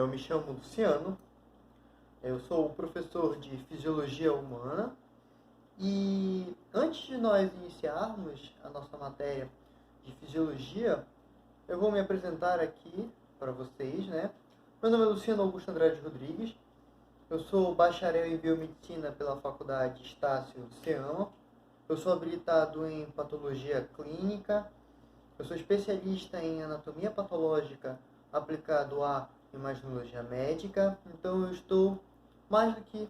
Eu me chamo Luciano, eu sou professor de Fisiologia Humana e antes de nós iniciarmos a nossa matéria de Fisiologia, eu vou me apresentar aqui para vocês, né? Meu nome é Luciano Augusto Andrade Rodrigues, eu sou bacharel em Biomedicina pela Faculdade Estácio Seama, eu sou habilitado em Patologia Clínica, eu sou especialista em Anatomia Patológica aplicado à Imaginologia Médica, então eu estou mais do que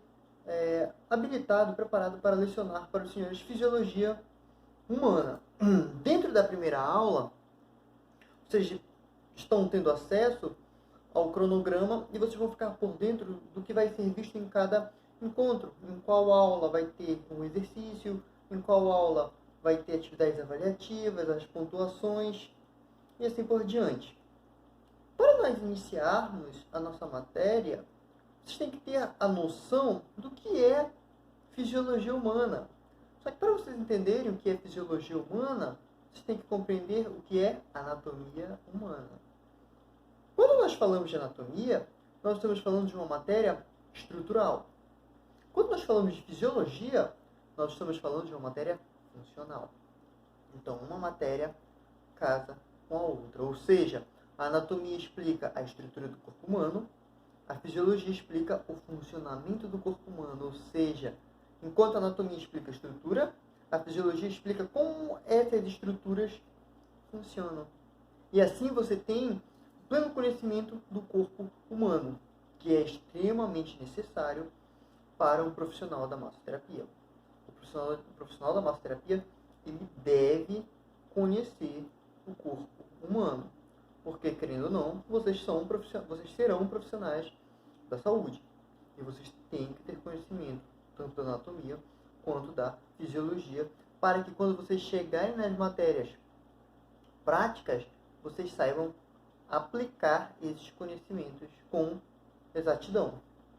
habilitado, preparado para lecionar para os senhores Fisiologia Humana. Dentro da primeira aula, vocês estão tendo acesso ao cronograma e vocês vão ficar por dentro do que vai ser visto em cada encontro, em qual aula vai ter um exercício, em qual aula vai ter atividades avaliativas, as pontuações e assim por diante. Para nós iniciarmos a nossa matéria, vocês têm que ter a noção do que é fisiologia humana. Só que para vocês entenderem o que é fisiologia humana, vocês têm que compreender o que é anatomia humana. Quando nós falamos de anatomia, nós estamos falando de uma matéria estrutural. Quando nós falamos de fisiologia, nós estamos falando de uma matéria funcional. Então, uma matéria casa com a outra. Ou seja, a anatomia explica a estrutura do corpo humano, a fisiologia explica o funcionamento do corpo humano. Ou seja, enquanto a anatomia explica a estrutura, a fisiologia explica como essas estruturas funcionam. E assim você tem pleno conhecimento do corpo humano, que é extremamente necessário para um profissional da massoterapia. O profissional da massoterapia, ele deve conhecer o corpo humano. Porque, querendo ou não, vocês serão profissionais da saúde. E vocês têm que ter conhecimento tanto da anatomia quanto da fisiologia, para que quando vocês chegarem nas matérias práticas, vocês saibam aplicar esses conhecimentos com exatidão,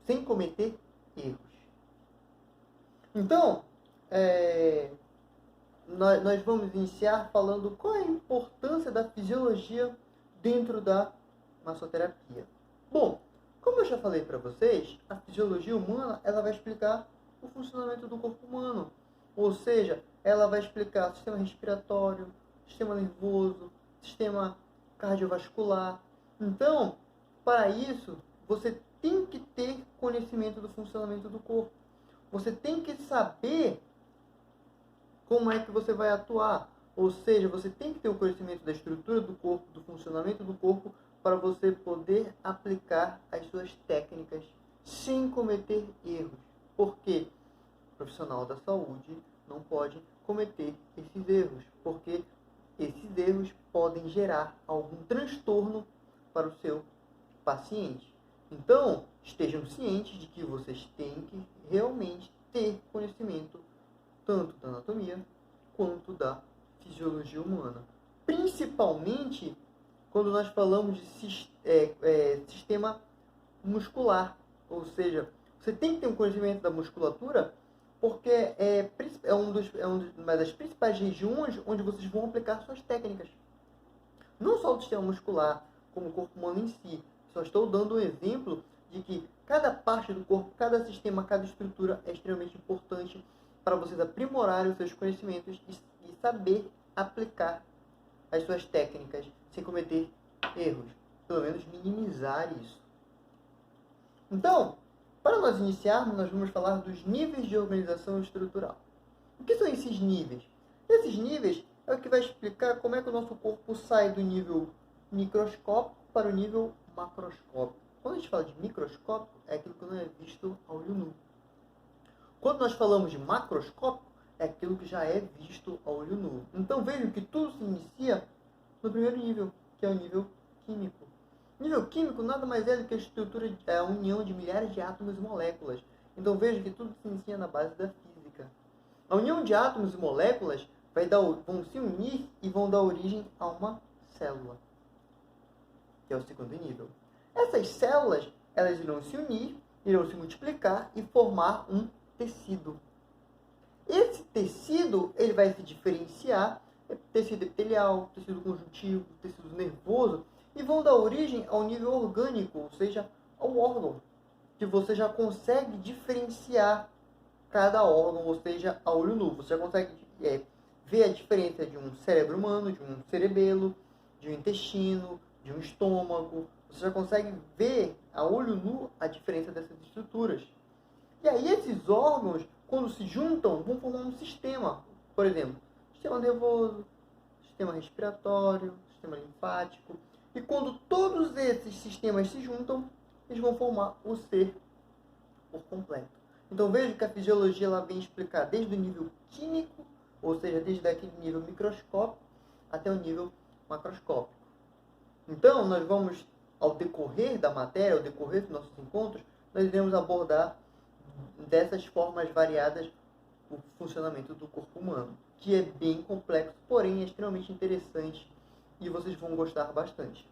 sem cometer erros. Então, nós vamos iniciar falando qual é a importância da fisiologia dentro da massoterapia. Bom, como eu já falei para vocês, a fisiologia humana ela vai explicar o funcionamento do corpo humano. Ou seja, ela vai explicar o sistema respiratório, sistema nervoso, sistema cardiovascular. Então, para isso, você tem que ter conhecimento do funcionamento do corpo. Você tem que saber como é que você vai atuar. Ou seja, você tem que ter o conhecimento da estrutura do corpo, do funcionamento do corpo, para você poder aplicar as suas técnicas sem cometer erros. Porque o profissional da saúde não pode cometer esses erros, porque esses erros podem gerar algum transtorno para o seu paciente. Então, estejam cientes de que vocês têm que realmente ter conhecimento tanto da anatomia quanto da fisiologia humana. Principalmente quando nós falamos de sistema muscular. Ou seja, você tem que ter um conhecimento da musculatura, porque é uma das principais regiões onde vocês vão aplicar suas técnicas. Não só o sistema muscular, como o corpo humano em si. Só estou dando um exemplo de que cada parte do corpo, cada sistema, cada estrutura é extremamente importante para vocês aprimorarem os seus conhecimentos e saber aplicar as suas técnicas sem cometer erros. Pelo menos minimizar isso. Então, para nós iniciarmos, nós vamos falar dos níveis de organização estrutural. O que são esses níveis? Esses níveis é o que vai explicar como é que o nosso corpo sai do nível microscópico para o nível macroscópico. Quando a gente fala de microscópico, é aquilo que não é visto a olho nu. Quando nós falamos de macroscópico, é aquilo que já é visto a olho nu. Então vejam que tudo se inicia no primeiro nível, que é o nível químico. O nível químico nada mais é do que a estrutura, a união de milhares de átomos e moléculas. Então vejam que tudo se inicia na base da física. A união de átomos e moléculas vão se unir e vão dar origem a uma célula, que é o segundo nível. Essas células, elas irão se unir, irão se multiplicar e formar um tecido. Esse tecido, ele vai se diferenciar, tecido epitelial, tecido conjuntivo, tecido nervoso, e vão dar origem ao nível orgânico, ou seja, ao órgão, que você já consegue diferenciar cada órgão, ou seja, a olho nu. Você já consegue ver a diferença de um cérebro humano, de um cerebelo, de um intestino, de um estômago. Você já consegue ver a olho nu a diferença dessas estruturas. E aí esses órgãos, quando se juntam, vão formar um sistema. Por exemplo, sistema nervoso, sistema respiratório, sistema linfático. E quando todos esses sistemas se juntam, eles vão formar o ser por completo. Então veja que a fisiologia ela vem explicar desde o nível químico, ou seja, desde aquele nível microscópico até o nível macroscópico. Então nós vamos, ao decorrer da matéria, ao decorrer dos nossos encontros, nós iremos abordar dessas formas variadas o funcionamento do corpo humano, que é bem complexo, porém é extremamente interessante e vocês vão gostar bastante.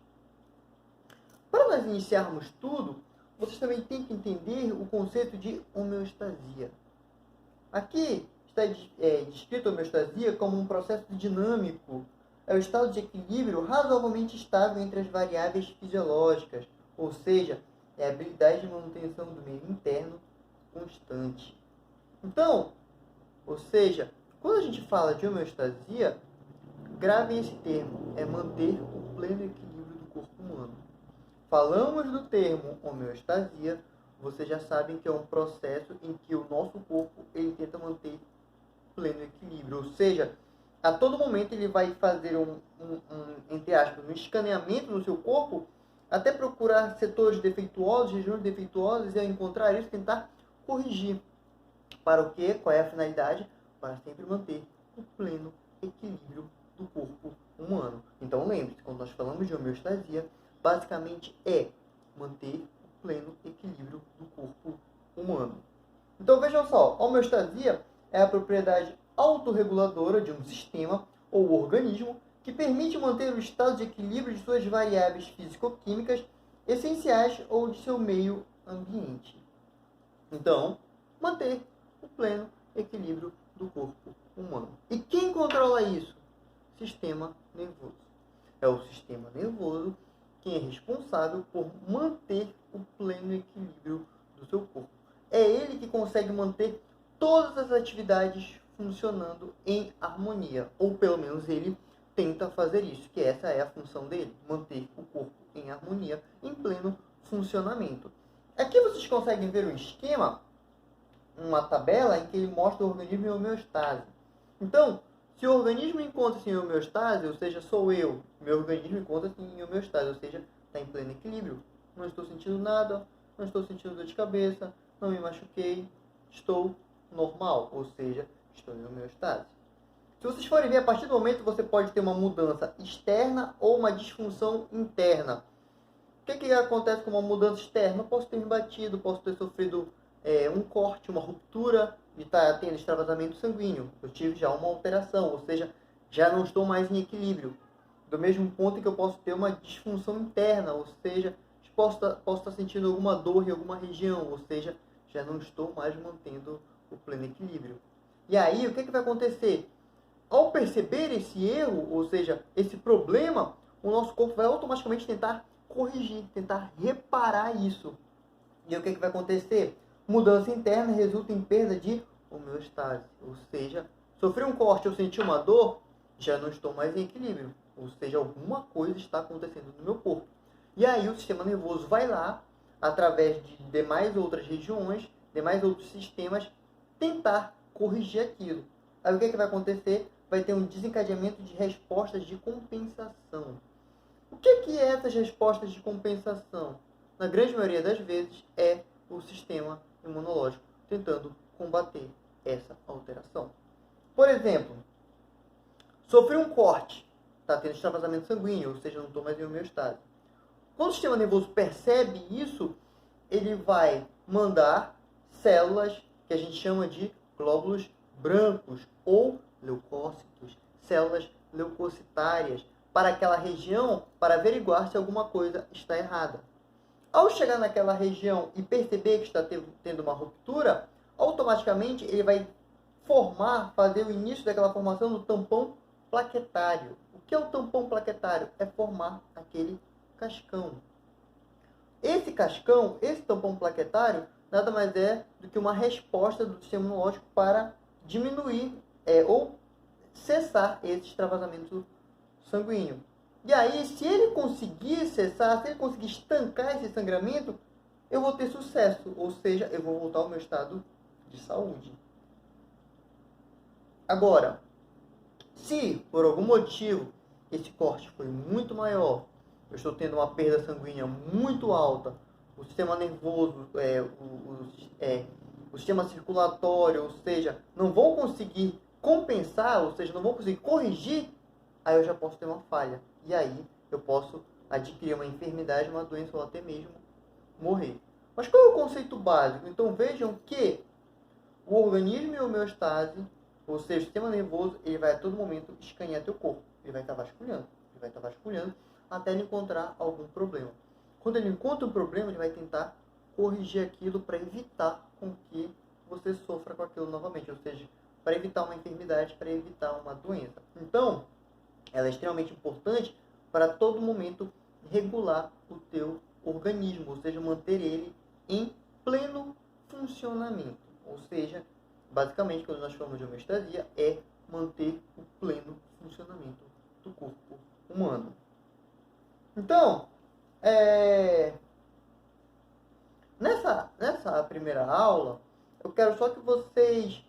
Para nós iniciarmos tudo, vocês também têm que entender o conceito de homeostasia. Aqui está descrito a homeostasia como um processo dinâmico, é o estado de equilíbrio razoavelmente estável entre as variáveis fisiológicas, ou seja, é a habilidade de manutenção do meio interno constante. Então, ou seja, quando a gente fala de homeostasia, gravem esse termo, é manter o pleno equilíbrio do corpo humano. Falamos do termo homeostasia, vocês já sabem que é um processo em que o nosso corpo ele tenta manter pleno equilíbrio, ou seja, a todo momento ele vai fazer entre aspas, um escaneamento no seu corpo até procurar setores defeituosos, regiões defeituosas e ao encontrar isso tentar corrigir. Para o quê? Qual é a finalidade? Para sempre manter o pleno equilíbrio do corpo humano. Então lembre-se, quando nós falamos de homeostasia, basicamente é manter o pleno equilíbrio do corpo humano. Então vejam só, a homeostasia é a propriedade autorreguladora de um sistema ou organismo que permite manter o estado de equilíbrio de suas variáveis físico-químicas essenciais ou de seu meio ambiente. Então, manter o pleno equilíbrio do corpo humano. E quem controla isso? Sistema nervoso. É o sistema nervoso quem é responsável por manter o pleno equilíbrio do seu corpo. É ele que consegue manter todas as atividades funcionando em harmonia, ou pelo menos ele tenta fazer isso, que essa é a função dele, manter o corpo em harmonia, em pleno funcionamento. Aqui vocês conseguem ver um esquema, uma tabela em que ele mostra o organismo em homeostase. Então, se o organismo encontra-se em homeostase, ou seja, sou eu, meu organismo encontra-se em homeostase, ou seja, está em pleno equilíbrio. Não estou sentindo nada, não estou sentindo dor de cabeça, não me machuquei, estou normal, ou seja, estou em homeostase. Se vocês forem ver, a partir do momento você pode ter uma mudança externa ou uma disfunção interna. O que acontece com uma mudança externa? Eu posso ter me batido, posso ter sofrido um corte, uma ruptura e está tendo extravasamento sanguíneo. Eu tive já uma alteração, ou seja, já não estou mais em equilíbrio. Do mesmo ponto em que eu posso ter uma disfunção interna, ou seja, posso estar sentindo alguma dor em alguma região, ou seja, já não estou mais mantendo o pleno equilíbrio. E aí, o que vai acontecer? Ao perceber esse erro, ou seja, esse problema, o nosso corpo vai automaticamente tentar corrigir, tentar reparar isso. E o que vai acontecer? Mudança interna resulta em perda de homeostase. Ou seja, sofri um corte, eu senti uma dor, já não estou mais em equilíbrio. Ou seja, alguma coisa está acontecendo no meu corpo. E aí o sistema nervoso vai lá, através de demais outras regiões, demais outros sistemas, tentar corrigir aquilo. Aí o que vai acontecer? Vai ter um desencadeamento de respostas de compensação. O que é essas respostas de compensação? Na grande maioria das vezes é o sistema imunológico tentando combater essa alteração. Por exemplo, sofri um corte, está tendo extravasamento sanguíneo, ou seja, não estou mais em homeostase. Quando o sistema nervoso percebe isso, ele vai mandar células que a gente chama de glóbulos brancos ou leucócitos, células leucocitárias, para aquela região para averiguar se alguma coisa está errada. Ao chegar naquela região e perceber que está tendo uma ruptura, automaticamente ele vai fazer o início daquela formação do tampão plaquetário. O que é o tampão plaquetário? É formar aquele cascão. Esse cascão, esse tampão plaquetário, nada mais é do que uma resposta do sistema imunológico para diminuir ou cessar esse extravasamento sanguíneo. E aí, se ele conseguir cessar, se ele conseguir estancar esse sangramento, eu vou ter sucesso, ou seja, eu vou voltar ao meu estado de saúde. Agora, se por algum motivo esse corte foi muito maior, eu estou tendo uma perda sanguínea muito alta, o sistema nervoso, o sistema circulatório, ou seja, não vão conseguir compensar, ou seja, não vão conseguir corrigir, aí eu já posso ter uma falha. E aí eu posso adquirir uma enfermidade, uma doença ou até mesmo morrer. Mas qual é o conceito básico? Então vejam que o organismo em homeostase, ou seja, o sistema nervoso, ele vai a todo momento escanear teu corpo. Ele vai estar vasculhando até ele encontrar algum problema. Quando ele encontra um problema, ele vai tentar corrigir aquilo para evitar com que você sofra com aquilo novamente. Ou seja, para evitar uma enfermidade, para evitar uma doença. Então, ela é extremamente importante para todo momento regular o teu organismo, ou seja, manter ele em pleno funcionamento. Ou seja, basicamente, quando nós falamos de homeostasia, é manter o pleno funcionamento do corpo humano. Então, nessa primeira aula, eu quero só que vocês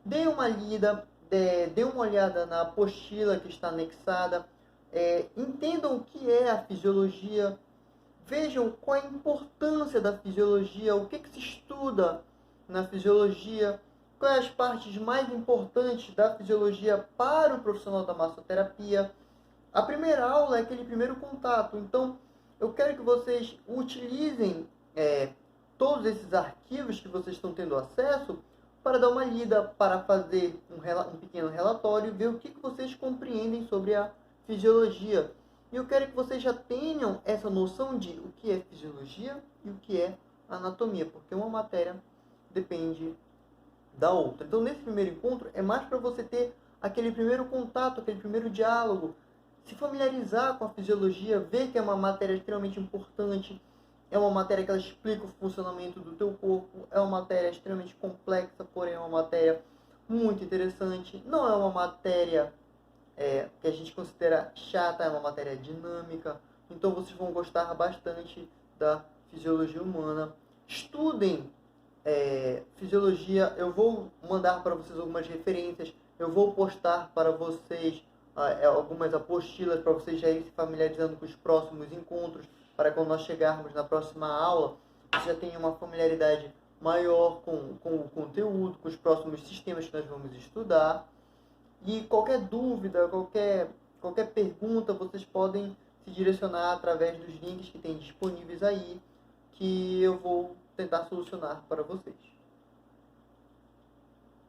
deem uma lida, deem uma olhada na apostila que está anexada, entendam o que é a fisiologia, vejam qual é a importância da fisiologia, o que se estuda na fisiologia, quais as partes mais importantes da fisiologia para o profissional da massoterapia. A primeira aula é aquele primeiro contato, então eu quero que vocês utilizem todos esses arquivos que vocês estão tendo acesso para dar uma lida, para fazer um pequeno relatório e ver o que vocês compreendem sobre a fisiologia. E eu quero que vocês já tenham essa noção de o que é fisiologia e o que é anatomia, porque uma matéria depende da outra. Então, nesse primeiro encontro, é mais para você ter aquele primeiro contato, aquele primeiro diálogo, se familiarizar com a fisiologia, ver que é uma matéria extremamente importante, é uma matéria que ela explica o funcionamento do teu corpo, é uma matéria extremamente complexa, porém é uma matéria muito interessante, não é uma matéria que a gente considera chata, é uma matéria dinâmica, então vocês vão gostar bastante da fisiologia humana. Estudem fisiologia, eu vou mandar para vocês algumas referências, eu vou postar para vocês algumas apostilas para vocês já irem se familiarizando com os próximos encontros, para quando nós chegarmos na próxima aula, vocês já tenham uma familiaridade maior com o conteúdo, com os próximos sistemas que nós vamos estudar. E qualquer dúvida, qualquer pergunta, vocês podem se direcionar através dos links que tem disponíveis aí, que eu vou tentar solucionar para vocês.